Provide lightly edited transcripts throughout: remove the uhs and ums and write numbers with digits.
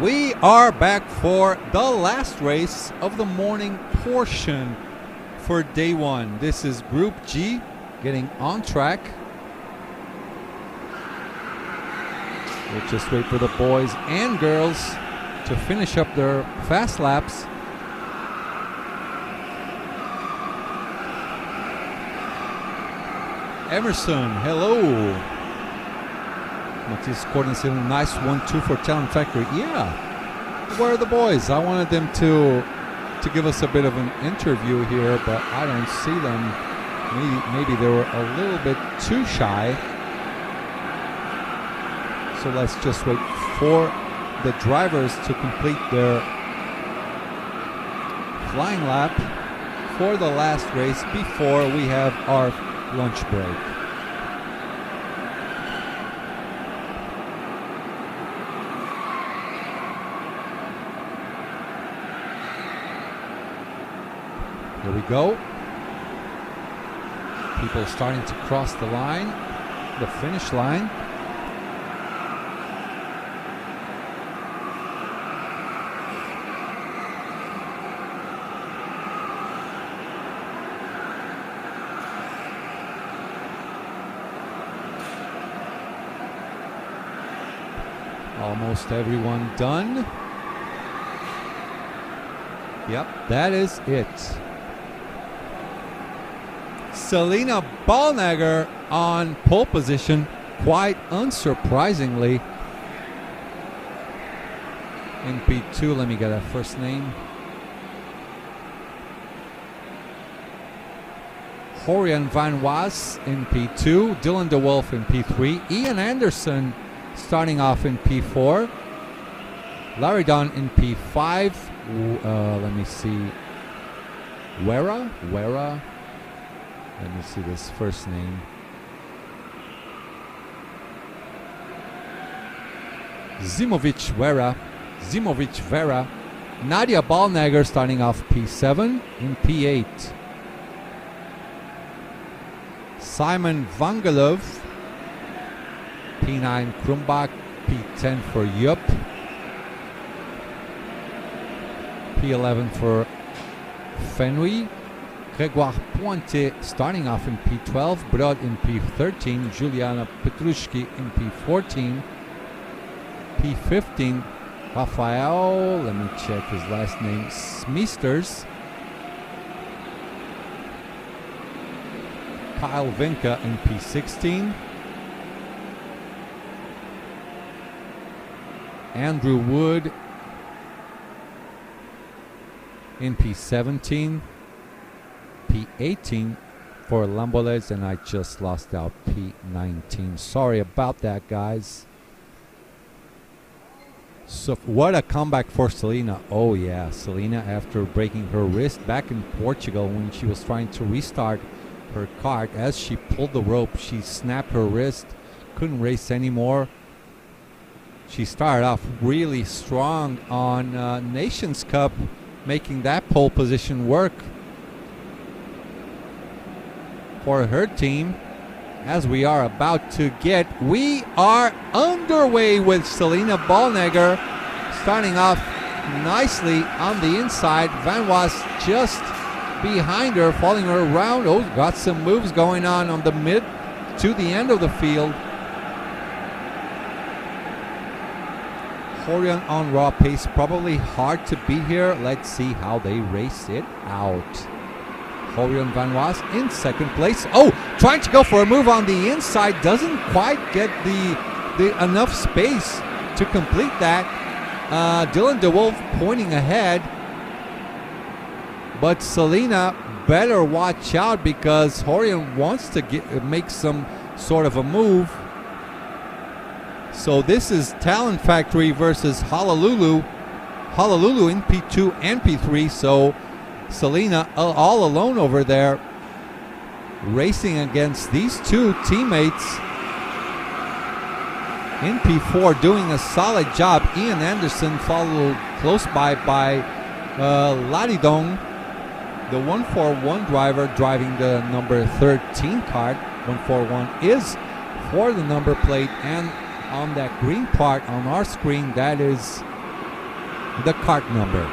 We are back for the last race of the morning portion for day one. This is Group G getting on track. We'll just wait for the boys and girls to finish up their fast laps. Emerson, hello. Matthias Gordon saying nice 1-2 for Talent Factory. Yeah, where are the boys? I wanted them to give us a bit of an interview here, but I don't see them. Maybe they were a little bit too shy. So let's just wait for the drivers to complete their flying lap for the last race before we have our lunch break. Here we go. People starting to cross the line, the finish line. Almost everyone done. Yep, that is it. Selina Ballnagger on pole position, quite unsurprisingly. In P2, let me get that first name. Horian Van Was in P2, Dylan De Wolf in P3, Ian Anderson starting off in P4, Larry Dunn in P5. Let me see. Wera. Let me see this first name. Zimovic Vera. Nadia Ballnagger starting off P7 in P8. Simon Vangelov, P9 Krumbach, P10 for Yup, P11 for Fenouy. Grégoire Pointé starting off in P12, Brod in P13, Juliana Petrushki in P14, P15, Rafael, let me check his last name, Smisters, Kyle Vinka in P16, Andrew Wood in P17, P18 for Lamboles, and I just lost out P19. Sorry about that, guys. So what a comeback for Selina. Oh yeah, Selina, after breaking her wrist back in Portugal when she was trying to restart her kart, as she pulled the rope, she snapped her wrist, couldn't race anymore. She started off really strong on Nations Cup, making that pole position work for her team. As we are about to we are underway with Selina Ballnagger starting off nicely on the inside. Van Was just behind her, following her around. Oh, got some moves going on the mid to the end of the field. Horian on raw pace, probably hard to beat here. Let's see how they race it out. Horian Van Was in second place. Oh, trying to go for a move on the inside, doesn't quite get the enough space to complete that. Dylan De Wolf pointing ahead, but Selina better watch out because Horian wants to make some sort of a move. So this is Talent Factory versus Honolulu in P2 and P3. So Selina all alone over there, racing against these two teammates. In P4, doing a solid job. Ian Anderson followed close by Laridong, the 141 driver driving the number 13 card. 141 is for the number plate, and on that green part on our screen, that is the kart number.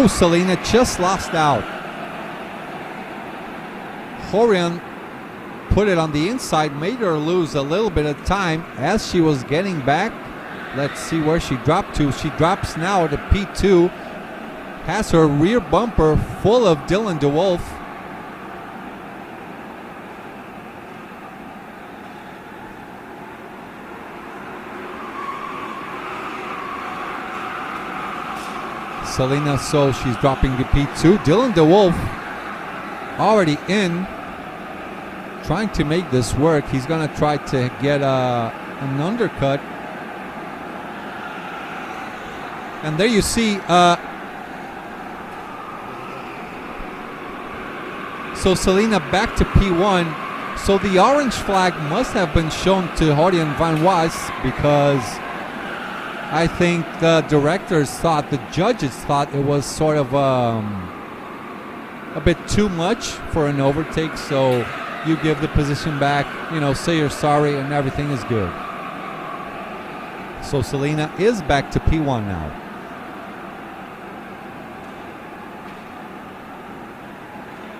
Selena just lost out. Horian put it on the inside, made her lose a little bit of time as she was getting back. Let's see where she dropped to. She drops now to P2. Has her rear bumper full of Dylan DeWolf. Selena, so she's dropping to P2. Dylan DeWolf already in, trying to make this work. He's going to try to get an undercut. And there you see, so Selena back to P1. So the orange flag must have been shown to Horian Van Was, because I think the directors thought, the judges thought it was sort of a bit too much for an overtake. So you give the position back, say you're sorry, and everything is good. So Selena is back to P1 now.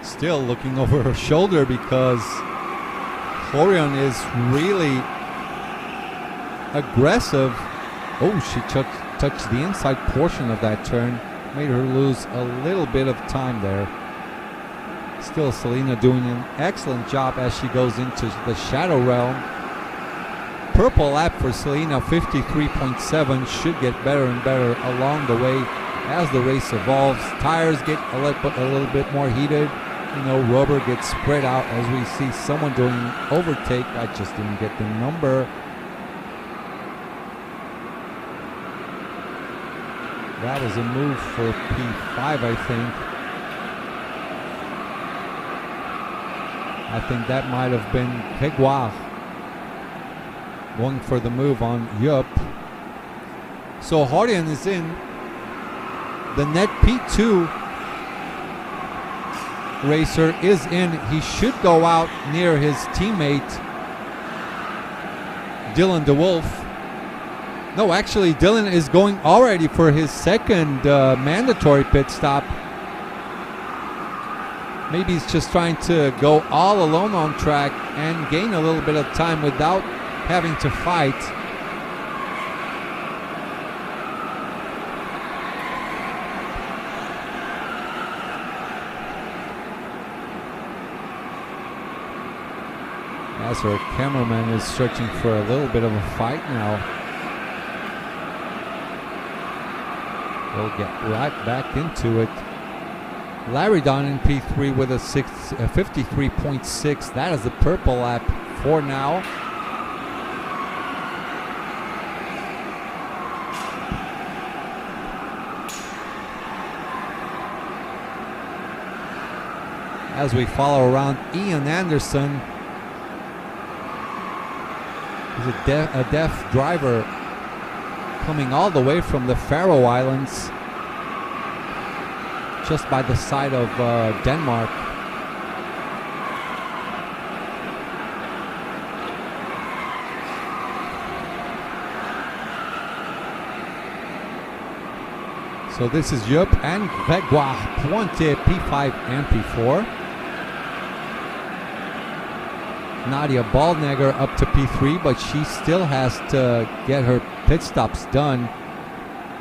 Still looking over her shoulder because Horian is really aggressive. Oh, she touched the inside portion of that turn. Made her lose a little bit of time there. Still Selena doing an excellent job as she goes into the shadow realm. Purple lap for Selena, 53.7. Should get better and better along the way as the race evolves. Tires get a little bit more heated. Rubber gets spread out as we see someone doing overtake. I just didn't get the number. That was a move for P5, I think. I think that might have been Grégoire going for the move on Yup. So Horian is in. The net P2 racer is in. He should go out near his teammate Dylan DeWolf. No, actually Dylan is going already for his second mandatory pit stop. Maybe he's just trying to go all alone on track and gain a little bit of time without having to fight. As her cameraman is searching for a little bit of a fight now. We'll get right back into it. Larry Don in P3 with a 53.6. That is the purple lap for now. As we follow around Ian Anderson. He's a deaf driver coming all the way from the Faroe Islands, just by the side of Denmark. So this is Yup and Grégoire Pointe, P5 and P4. Nadia Baldnegger up to P3, but she still has to get her pit stops done.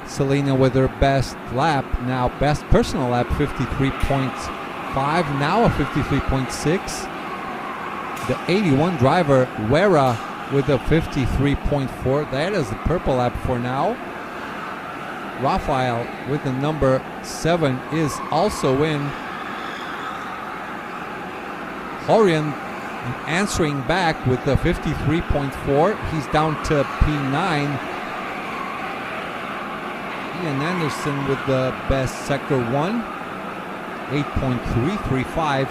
Selena with her best lap, now best personal lap, 53.5, now a 53.6. The 81 driver, Wera, with a 53.4. That is the purple lap for now. Rafael with the number 7 is also in. Horian answering back with the 53.4. He's down to P9. Ian Anderson with the best sector 1, 8.335.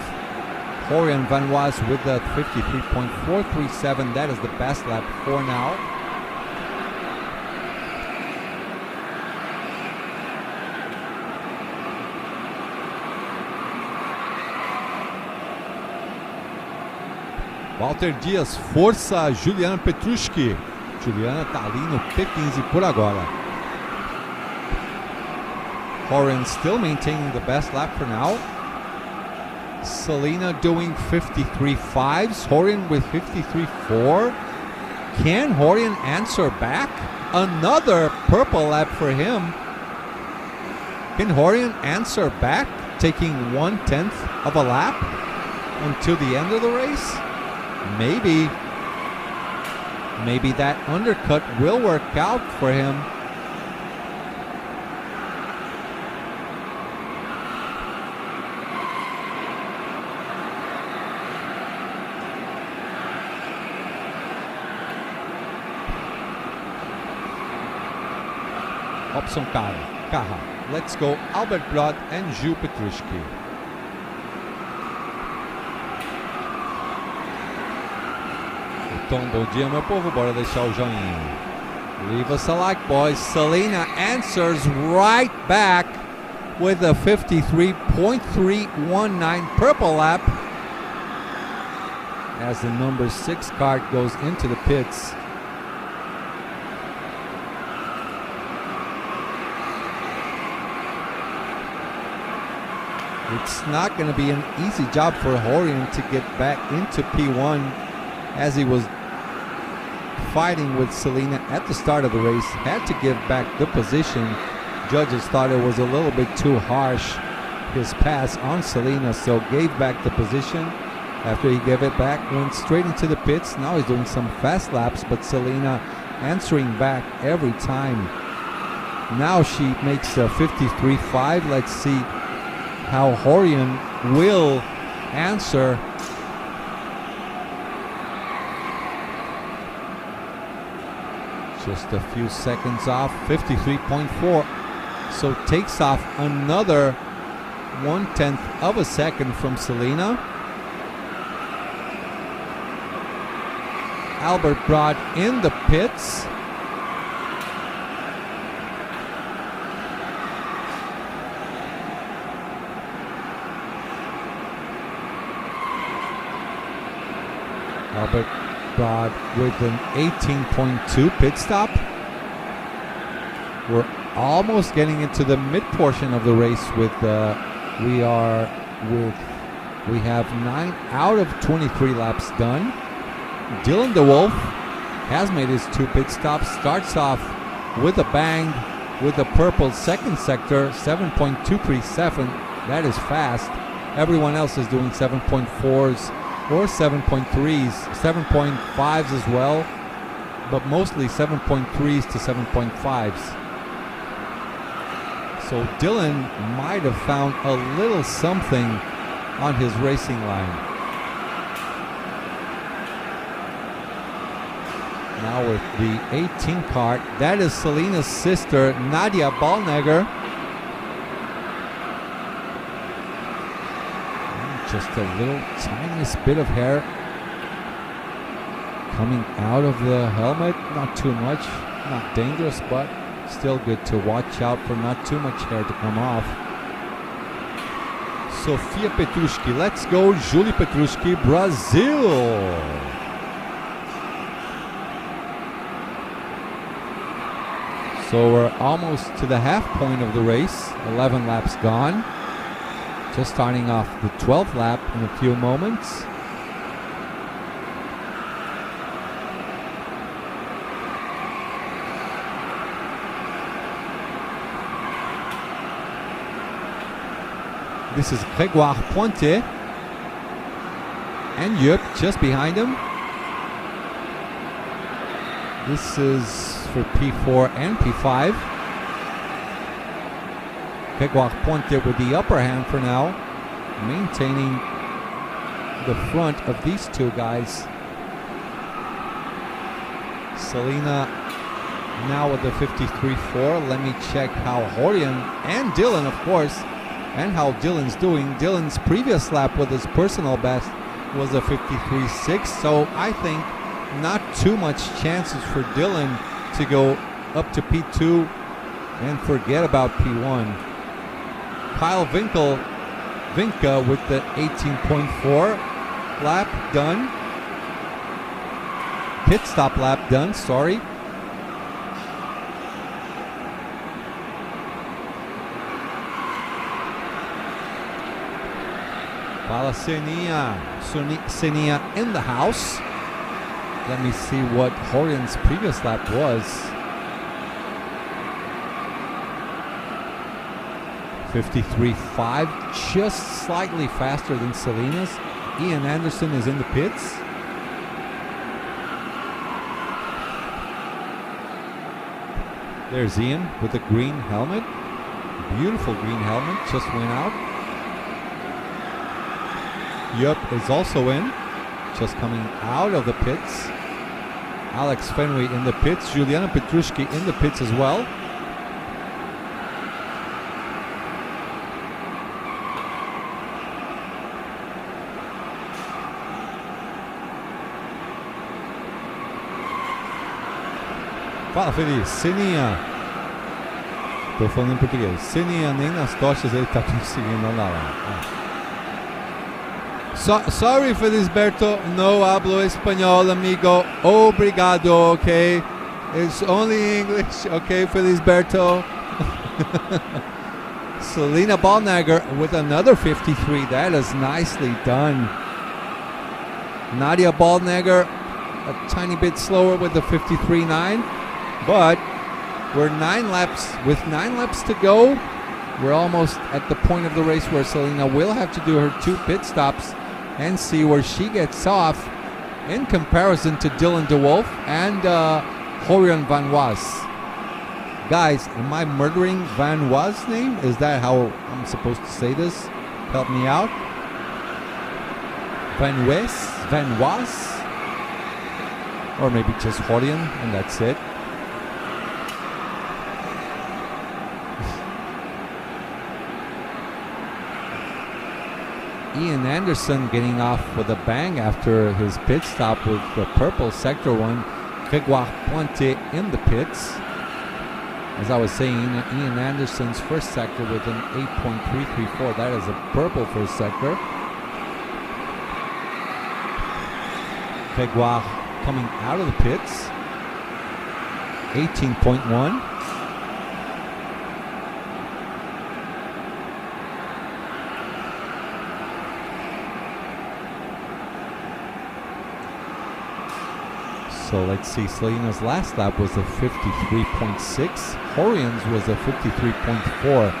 Horian Van Was with the 53.437. That is the best lap for now. Walter Dias, força, Juliana Petrushki. Juliana tá ali no P15 por agora. Horan still maintaining the best lap for now. Selena doing 53.5s. Horan with 53.4. Can Horan answer back? Another purple lap for him. Can Horan answer back, taking 1/10 of a lap until the end of the race? Maybe. Maybe that undercut will work out for him. Hobson Carra. Let's go Albert Blad and Ju Petrushki. Então, bom dia, meu povo. Bora deixar o joinha. Leave us a like, boys. Selena answers right back with a 53.319 purple lap as the number 6 kart goes into the pits. It's not going to be an easy job for Horan to get back into P1 as he was fighting with Selena at the start of the race. Had to give back the position. Judges thought it was a little bit too harsh, his pass on Selena, so gave back the position. After he gave it back, went straight into the pits. Now he's doing some fast laps, but Selena answering back every time. Now she makes a 53.5. Let's see how Horan will answer. Just a few seconds off, 53.4. So takes off another 1/10 of a second from Selena. Albert Broad in the pits. Albert Broad with an 18.2 pit stop. We're almost getting into the mid portion of the race with we have 9 out of 23 laps done. Dylan DeWolf has made his 2 pit stops. Starts off with a bang with the purple second sector, 7.237. That is fast. Everyone else is doing 7.4s or 7.3s, 7.5s as well, but mostly 7.3s to 7.5s. So Dylan might have found a little something on his racing line. Now with the 18 kart, that is Selena's sister, Nadia Ballnegger. Just a little tiniest bit of hair coming out of the helmet. Not too much, not dangerous, but still good to watch out for not too much hair to come off. Sofia Petrushki, let's go Julie Petrushki, Brazil. So we're almost to the half point of the race, 11 laps gone. Just starting off the 12th lap in a few moments. This is Grégoire Pointet and Yup just behind him. This is for P4 and P5. Grégoire Pointet with the upper hand for now, maintaining the front of these two guys. Selena now with the 53.4. Let me check how Horan and Dylan, of course, and how Dylan's doing. Dylan's previous lap with his personal best was a 53.6, so I think not too much chances for Dylan to go up to P2 and forget about P1. Kyle Vinka with the 18.4 lap done. pit stop lap done, sorry. Fala Senia in the house. Let me see what Horian's previous lap was. 53.5, just slightly faster than Selena's. Ian Anderson is in the pits. There's Ian with the green helmet. Beautiful green helmet, just went out. Yup is also in, just coming out of the pits. Alex Fenway in the pits. Juliana Petrushki in the pits as well. Fala, Feliz. Senia. Tô falando em português. Senia, nem nas tochas ele tá conseguindo andar lá. Sorry, Felisberto. No hablo español, amigo. Obrigado, okay? It's only English, okay, Felisberto? Selena Ballnagger with another 53. That is nicely done. Nadia Ballnagger a tiny bit slower with the 53.9. But we're 9 laps. With 9 laps to go, we're almost at the point of the race where Selena will have to do her 2 pit stops and see where she gets off in comparison to Dylan DeWolf and Horian Van Was. Guys, am I murdering Van Was' name? Is that how I'm supposed to say this? Help me out. Van Was? Or maybe just Horian, and that's it. Ian Anderson getting off with a bang after his pit stop with the purple sector 1. Grégoire Pointé in the pits. As I was saying, Ian Anderson's first sector with an 8.334. That is a purple first sector. Grégoire coming out of the pits. 18.1. So let's see, Selena's last lap was a 53.6. Horian's was a 53.4.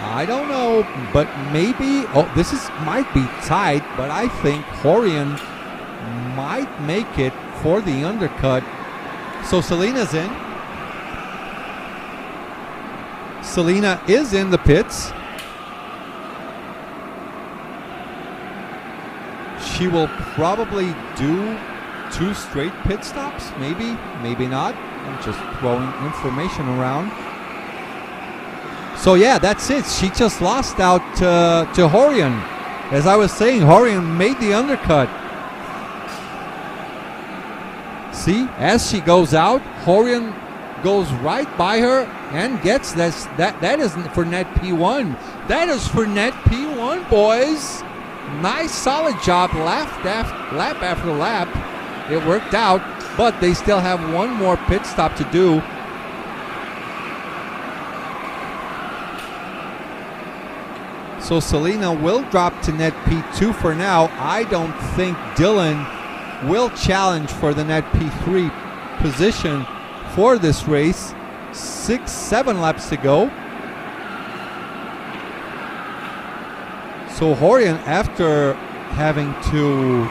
I don't know, but maybe, might be tight, but I think Horian might make it for the undercut. So Selena's in. Selena is in the pits. She will probably do 2 straight pit stops, maybe, maybe not. I'm just throwing information around. So yeah, that's it. She just lost out to Horian. As I was saying, Horian made the undercut. See, as she goes out, Horian goes right by her and gets this. That isn't for net P1. That is for net P1, boys. Nice, solid job, lap after lap. It worked out, but they still have one more pit stop to do. So Selena will drop to net P2 for now. I don't think Dylan will challenge for the net P3 position for this race. 6-7 laps to go. So Horian, after having to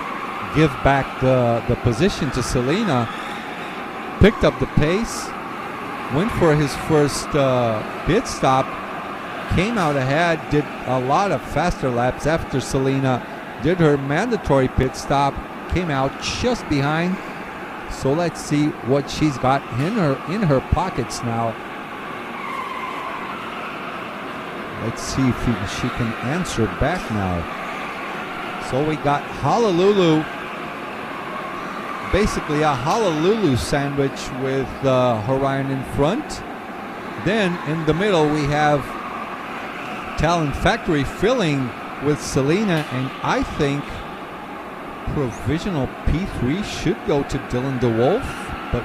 give back the position to Selena, picked up the pace, went for his first pit stop, came out ahead, did a lot of faster laps after Selena did her mandatory pit stop, came out just behind. So let's see what she's got in her pockets now. Let's see if she can answer back now. So we got Honolulu, basically a Honolulu sandwich with Horian in front. Then in the middle we have Talent Factory filling with Selena, and I think provisional P3 should go to Dylan DeWolf, but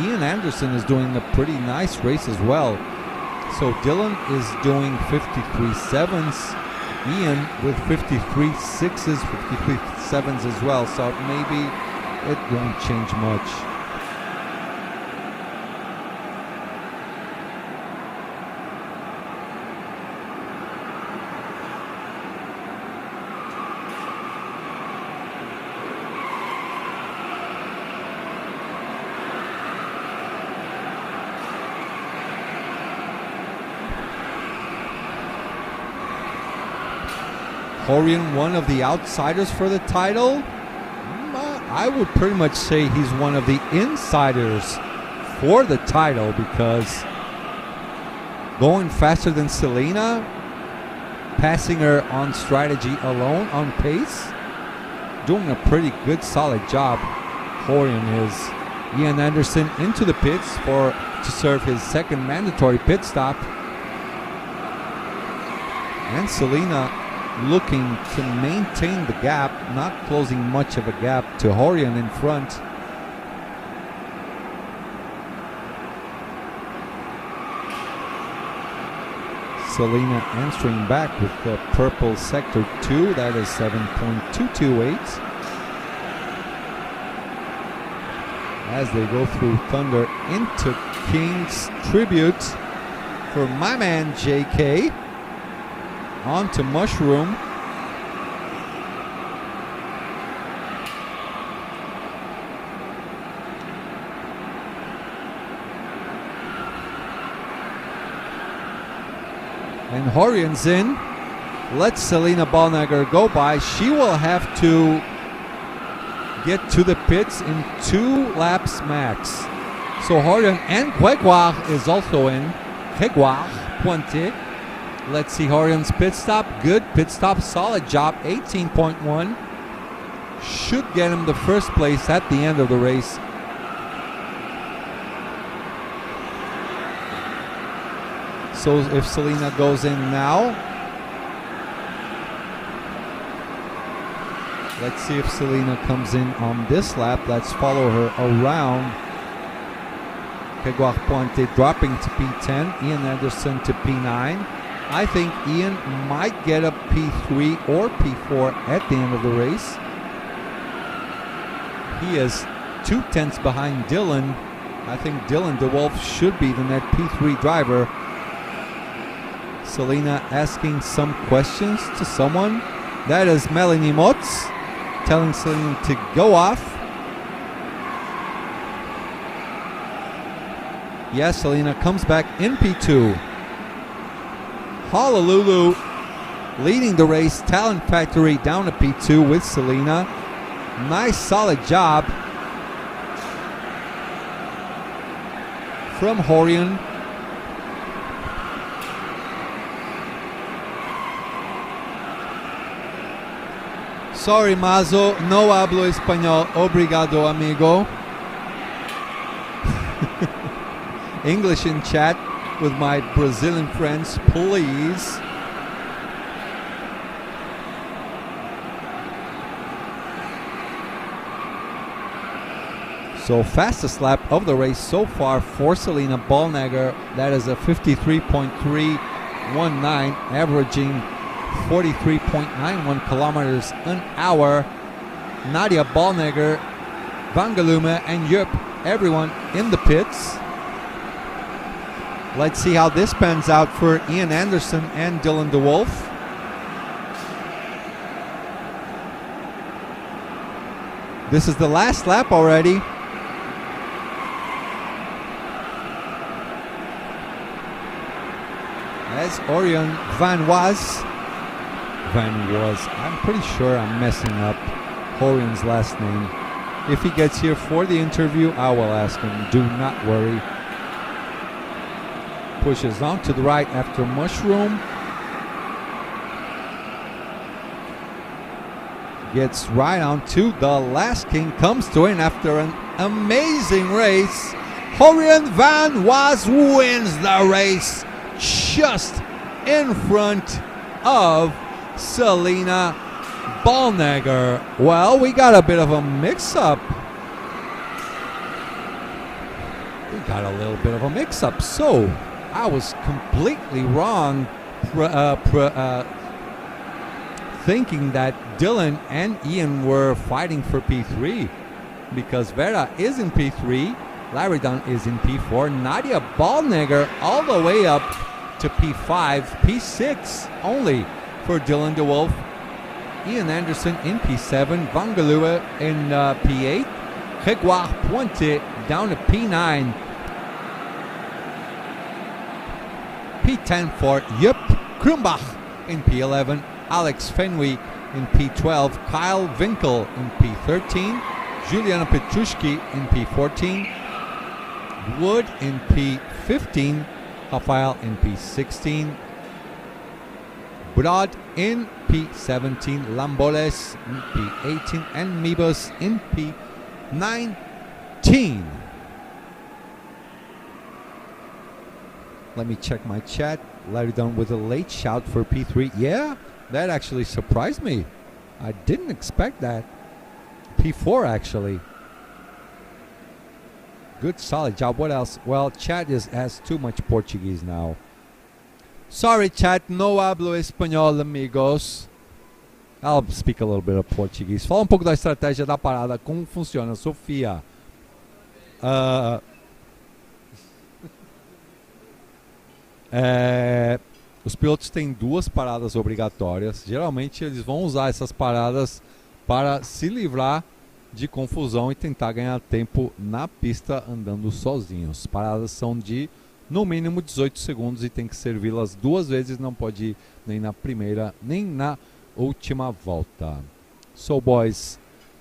Ian Anderson is doing a pretty nice race as well. So Dylan is doing 53.7s, Ian with 53.6s, 53.7s as well. So maybe it won't change much. Horian, one of the outsiders for the title. I would pretty much say he's one of the insiders for the title, because going faster than Selena, passing her on strategy alone, on pace, doing a pretty good solid job. Horian is. Ian Anderson into the pits to serve his second mandatory pit stop. And Selena looking to maintain the gap, not closing much of a gap to Horian in front. Selena answering back with the purple sector 2, that is 7.228. As they go through Thunder into King's Tribute for my man JK. On to Mushroom. And Horian's in. Let Selena Ballnagger go by. She will have to get to the pits in 2 laps max. So Horian, and Gregoire is also in. Gregoire Pointé. Let's see Horian's pit stop. Good pit stop, solid job, 18.1. Should get him the first place at the end of the race. So if Selena goes in now, let's see if Selena comes in on this lap. Let's follow her around. Gregoire Pointé dropping to P10, Ian Anderson to P9. I think Ian might get a P3 or P4 at the end of the race. He is 2/10 behind Dylan. I think Dylan DeWolf should be the net P3 driver. Selena asking some questions to someone. That is Melanie Motz telling Selena to go off. Yes, Selena comes back in P2. Honolulu leading the race. Talent Factory down to P2 with Selena. Nice solid job from Horian. Sorry, Mazo, no hablo español. Obrigado, amigo. English in chat with my Brazilian friends, please. So fastest lap of the race so far for Selena Ballnagger. That is a 53.319, averaging 43.91 kilometers an hour. Nadia Ballnagger, Vangalume, and Yup, everyone in the pits. Let's see how this pans out for Ian Anderson and Dylan DeWolf. This is the last lap already. As Orion Van Was, I'm pretty sure I'm messing up Orion's last name. If he gets here for the interview, I will ask him, do not worry. Pushes on to the right after Mushroom. Gets right on to the last king, comes to win after an amazing race. Orion Van Was wins the race just in front of Selena Ballnegger. Well, we got a bit of a mix-up. So I was completely wrong thinking that Dylan and Ian were fighting for P3, because Vera is in P3, Larry Dunn is in P4, Nadia Ballnegger all the way up to P5, P6 only for Dylan DeWolf, Ian Anderson in P7, Vangalua in P8, Grégoire Pointe down to P9, P10 for Jupp Krumbach in P11, Alex Fenwy in P12, Kyle Winkel in P13, Juliana Petrushki in P14, Wood in P15, Rafael in P16, Brad in P17, Lamboles in P18, and Mibus in P19. Let me check my chat. Larry Dunn with a late shout for P3. Yeah, that actually surprised me. I didn't expect that. P4 actually. Good, solid job. What else? Well, chat has too much Portuguese now. Sorry, chat. No hablo espanhol, amigos. I'll speak a little bit of Portuguese. Fala pouco da estratégia da parada. Como funciona, Sofia? Os pilotos têm 2 paradas obrigatórias. Geralmente eles vão usar essas paradas para se livrar de confusão e tentar ganhar tempo na pista andando sozinhos. As paradas são de no mínimo 18 segundos e tem que servi-las 2 vezes, não pode ir nem na primeira nem na última volta. So boys,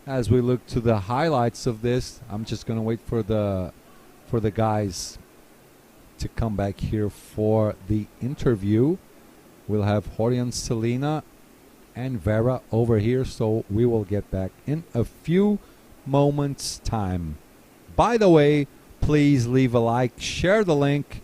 as we look to the highlights of this, I'm just going to wait for the guys to come back here for the interview. We'll have Horian, Selena and Vera over here, so we will get back in a few moments time. By the way, please leave a like, share the link,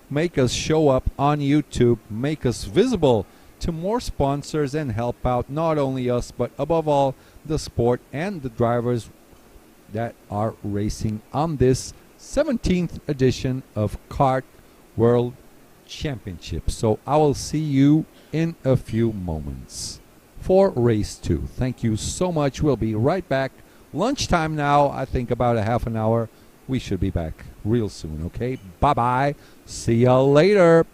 make us show up on YouTube, make us visible to more sponsors, and help out not only us but above all the sport and the drivers that are racing on this 17th edition of Kart World Championship. So I will see you in a few moments for race 2. Thank you so much. We'll be right back. Lunchtime now. I think about a half an hour. We should be back real soon, okay? Bye-bye. See ya later.